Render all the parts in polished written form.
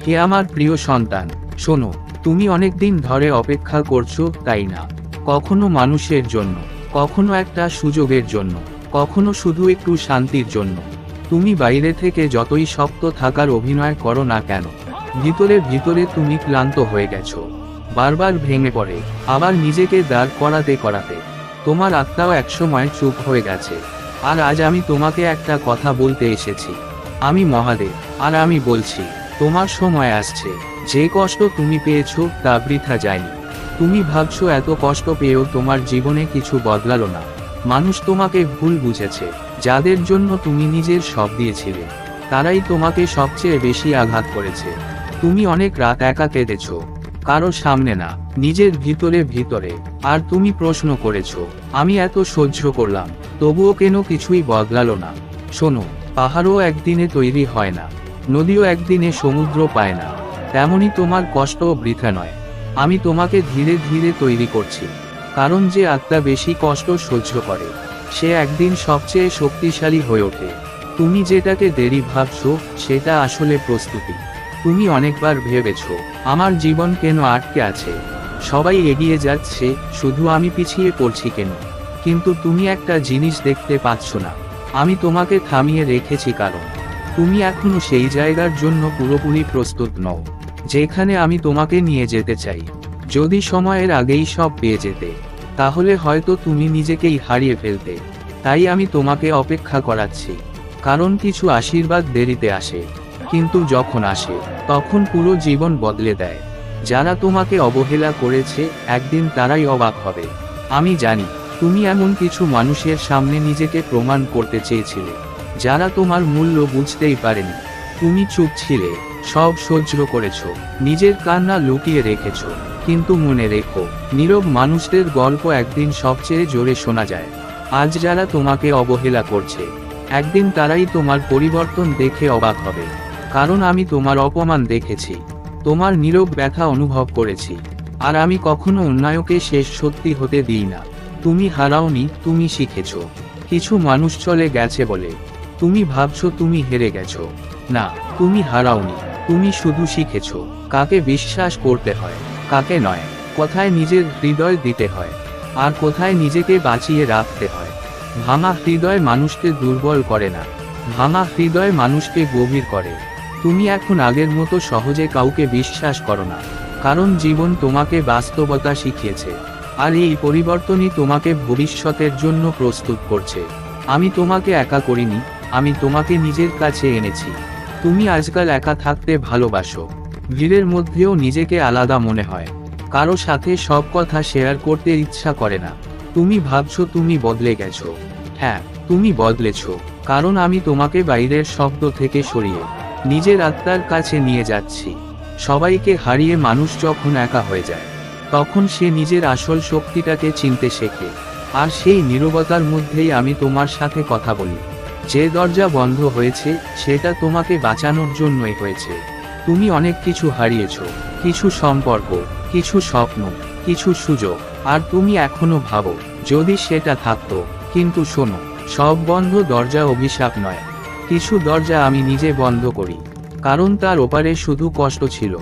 হে আমার প্রিয় সন্তান, শোনো, তুমি অনেক দিন ধরে অপেক্ষা করছো, তাই না? কখনো মানুষের জন্য, কখনো একটা সুযোগের জন্য, কখনো শুধু একটু শান্তির জন্য। তুমি বাইরে থেকে যতই শক্ত থাকার অভিনয় করো না কেন, ভিতরে ভিতরে তুমি ক্লান্ত হয়ে গেছো। বারবার ভেঙে পড়ে, আবার নিজেকে দাঁড় করাতে করাতে তোমার আত্মাও একসময় চুপ হয়ে গেছে। আর আজ আমি তোমাকে একটা কথা বলতে এসেছি। আমি মহাদেব, আর আমি বলছি, তোমার সময় আসছে। যে কষ্ট তুমি পেয়েছো তা বৃথা যায়নি। তুমি ভাবছো এত কষ্ট পেয়েও তোমার জীবনে কিছু বদলালো না। মানুষ তোমাকে ভুল বুঝেছে। যাদের জন্য তুমি নিজের সব দিয়েছিলে, তারাই তোমাকে সবচেয়ে বেশি আঘাত করেছে। তুমি অনেক রাত একা কেঁদেছো, কারো সামনে না, নিজের ভিতরে ভিতরে। আর তুমি প্রশ্ন করেছো, আমি এত সহ্য করলাম, তবুও কেন কিছুই বদলালো না? শোনো, পাহাড়ও একদিনে তৈরি হয় না, নদীও একদিনে সমুদ্র পায় না। তেমনি তোমার কষ্টও বৃথা নয়। আমি তোমাকে ধীরে ধীরে তৈরি করছি। কারণ যে আত্মা বেশি কষ্ট সহ্য করে, সে একদিন সবচেয়ে শক্তিশালী হয়ে ওঠে। তুমি যেটাকে দেরি ভাবছো, সেটা আসলে প্রস্তুতি। তুমি অনেকবার ভেবেছো, আমার জীবন কেন আটকে আছে? সবাই এগিয়ে যাচ্ছে, শুধু আমি পিছিয়ে পড়ছি কেন? কিন্তু তুমি একটা জিনিস দেখতে পাচ্ছ না। আমি তোমাকে থামিয়ে রেখেছি, কারণ তুমি এখনো সেই জায়গার জন্য পুরোপুরি প্রস্তুত নও, যেখানে আমি তোমাকে নিয়ে যেতে চাই। যদি সময়ের আগেই সব পেয়ে যেতে, তাহলে হয়তো তুমি নিজেকেই হারিয়ে ফেলতে। তাই আমি তোমাকে অপেক্ষা করাচ্ছি। কারণ কিছু আশীর্বাদ দেরিতে আসে, কিন্তু যখন আসে, তখন পুরো জীবন বদলে দেয়। যারা তোমাকে অবহেলা করেছে, একদিন তারাই অবাক হবে। আমি জানি, তুমি এমন কিছু মানুষের সামনে নিজেকে প্রমাণ করতে চেয়েছিলে, যারা তোমার মূল্য বুঝতেই পারেনি। তুমি চুপ ছিলে, সব সহ্য করেছো, নিজের কান্না লুকিয়ে রেখেছো। কিন্তু মনে রেখো, নীরব মানুষদের গল্প একদিন সবচেয়ে জোরে শোনা যায়। আজ যারা তোমাকে অবহেলা করছে, একদিন তারাই তোমার পরিবর্তন দেখে অবাক হবে। কারণ আমি তোমার অপমান দেখেছি, তোমার নীরব ব্যথা অনুভব করেছি। আর আমি কখনো অন্যায়কে শেষ সত্যি হতে দিই না। তুমি হারাওনি, তুমি শিখেছো। কিছু মানুষ চলে গেছে বলে তুমি ভাবছো তুমি হেরে গেছো। না, তুমি হারাওনি, তুমি শুধু শিখেছো কাকে বিশ্বাস করতে হয়, কাকে নয়। কোথায় নিজের হৃদয় দিতে হয়, আর কোথায় নিজেকে বাঁচিয়ে রাখতে হয়। ভাঙা হৃদয় মানুষকে দুর্বল করে না, ভাঙা হৃদয় মানুষকে গভীর করে। তুমি এখন আগের মতো সহজে কাউকে বিশ্বাস করো না, কারণ জীবন তোমাকে বাস্তবতা শিখিয়েছে। আর এই পরিবর্তনই তোমাকে ভবিষ্যতের জন্য প্রস্তুত করছে। আমি তোমাকে একা করিনি, আমি তোমাকে নিজের কাছে এনেছি। তুমি আজকাল একা থাকতে ভালোবাসো, ভিড়ের মধ্যেও নিজেকে আলাদা মনে হয়, কারো সাথে সব কথা শেয়ার করতে ইচ্ছা করে না। তুমি ভাবছো তুমি বদলে গেছো। হ্যাঁ, তুমি বদলেছো, কারণ আমি তোমাকে বাইরের শব্দ থেকে সরিয়ে নিজের আত্মার কাছে নিয়ে যাচ্ছি। সবাইকে হারিয়ে মানুষ যখন একা হয়ে যায়, তখন সে নিজের আসল শক্তিটাকে চিনতে শেখে। আর সেই নীরবতার মধ্যেই আমি তোমার সাথে কথা বলি। যে দরজা বন্ধ হয়েছে, সেটা তোমাকে বাঁচানোর জন্যই হয়েছে। তুমি অনেক কিছু হারিয়েছো, কিছু সম্পর্ক, কিছু স্বপ্ন, কিছু সুযোগ। আর তুমি এখনো ভাবো, যদি সেটা থাকতো। কিন্তু শোনো, সব বন্ধ দরজা অভিশাপ নয়। কিছু দরজা আমি নিজে বন্ধ করি, কারণ তার ওপারে শুধু কষ্ট ছিল।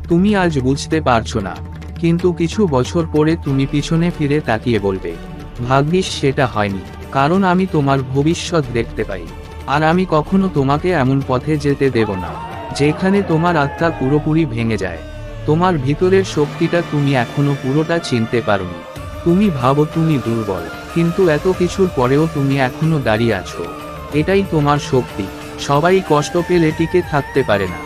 তুমি আজ বুঝতে পারছো না, কিন্তু কিছু বছর পরে তুমি পিছনে ফিরে তাকিয়ে বলবে, ভাগ্যিস সেটা হয়নি। কারণ আমি তোমার ভবিষ্যৎ দেখতে পাই। আর আমি কখনো তোমাকে এমন পথে যেতে দেব না, যেখানে তোমার আত্মা পুরোপুরি ভেঙে যায়। তোমার ভিতরের শক্তিটা তুমি এখনো পুরোটা চিনতে পারোনি। তুমি ভাবো তুমি দুর্বল, কিন্তু এত কিছুর পরেও তুমি এখনো দাঁড়িয়ে আছো। এটাই তোমার শক্তি। সবাই কষ্ট পেলে টিকে থাকতে পারে না,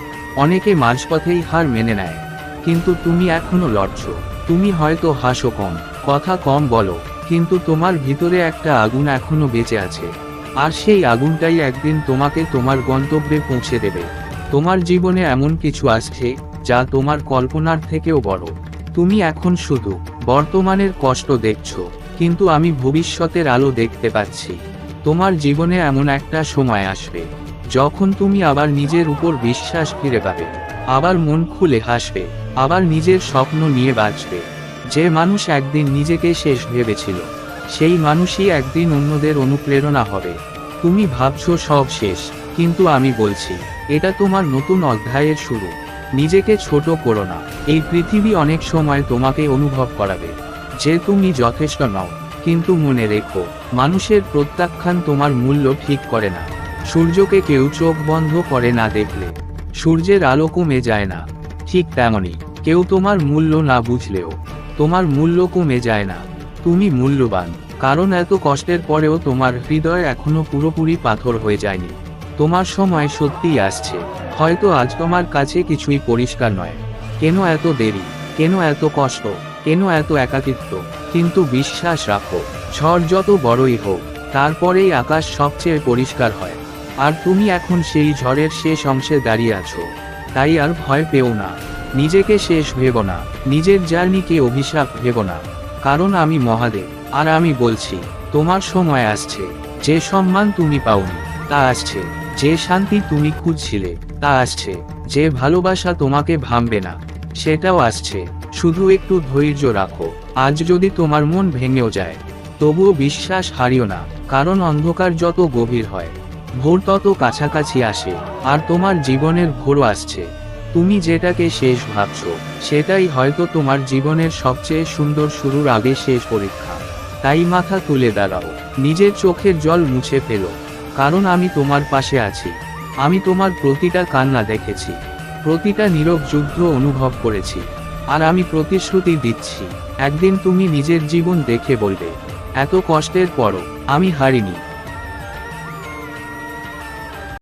অনেকে মাঝপথেই হার মেনে নেয়। কিন্তু তুমি এখনো লড়ছো। তুমি হয়তো হাসো কম, কথা কম বলো, কিন্তু তোমার ভিতরে একটা আগুন এখনো বেঁচে আছে। আর সেই আগুনটাই একদিন তোমাকে তোমার গন্তব্যে পৌঁছে দেবে। তোমার জীবনে এমন কিছু আসছে, যা তোমার কল্পনার থেকেও বড়। তুমি এখন শুধু বর্তমানের কষ্ট দেখছো, কিন্তু আমি ভবিষ্যতের আলো দেখতে পাচ্ছি। তোমার জীবনে এমন একটা সময় আসবে, যখন তুমি আবার নিজের উপর বিশ্বাস ফিরে পাবে, আবার মন খুলে হাসবে, আবার নিজের স্বপ্ন নিয়ে বাঁচবে। যে মানুষ একদিন নিজেকে শেষ ভেবেছিল, সেই মানুষই একদিন অন্যদের অনুপ্রেরণা হবে। তুমি ভাবছো সব শেষ, কিন্তু আমি বলছি, এটা তোমার নতুন অধ্যায়ের শুরু। নিজেকে ছোট করো না। এই পৃথিবী অনেক সময় তোমাকে অনুভব করাবে যে তুমি যথেষ্ট নও, কিন্তু মনে রেখো, মানুষের প্রত্যাখ্যান তোমার মূল্য ঠিক করে না। সূর্যকে কেউ চোখ বন্ধ করে না দেখলে সূর্যের আলো কমে যায় না, ঠিক তেমনই কেউ তোমার মূল্য না বুঝলেও তোমার মূল্য কমে যায় না। তুমি মূল্যবান, কারণ এত কষ্টের পরেও তোমার হৃদয় এখনো পুরোপুরি পাথর হয়ে যায়নি। তোমার সময় সত্যিই আসছে। হয়তো আজ তোমার কাছে কিছুই পরিষ্কার নয়, কেন এত দেরি, কেন এত কষ্ট, কেন এত একাকিত্ব, কিন্তু বিশ্বাস রাখো, ঝড় যত বড়ই হোক, তারপরেই আকাশ সবচেয়ে পরিষ্কার হয়। আর তুমি এখন সেই ঝড়ের শেষ অংশে দাঁড়িয়ে আছো, তাই আর ভয় পেও না। নিজেকে শেষ ভেবো না, নিজের জার্নিকে অভিশাপ ভেবো না, কারণ আমি মহাদেব, আর আমি বলছি, তোমার সময় আসছে। যে সম্মান তুমি পাওনি তা আসছে, যে শান্তি তুমি খুঁজছিলে তা আসছে, যে ভালোবাসা তোমাকে ভাঙবে না সেটাও আসছে। শুধু একটু ধৈর্য রাখো। আজ যদি তোমার মন ভেঙেও যায়, তবুও বিশ্বাস হারিও না, কারণ অন্ধকার যত গভীর হয়, ভোর তত কাছাকাছি আসে। আর তোমার জীবনের ভোরও আসছে। তুমি যেটাকে শেষ ভাবছো, সেটাই হয়তো তোমার জীবনের সবচেয়ে সুন্দর শুরুর আগে শেষ পরীক্ষা। তাই মাথা তুলে দাঁড়াও, নিজের চোখের জল মুছে ফেলো, কারণ আমি তোমার পাশে আছি। আমি তোমার প্রতিটা কান্না দেখেছি, প্রতিটা নীরব যুদ্ধ অনুভব করেছি। আর আমি প্রতিশ্রুতি দিচ্ছি, একদিন তুমি নিজের জীবন দেখে বলবে, এত কষ্টের পরও আমি হারিনি।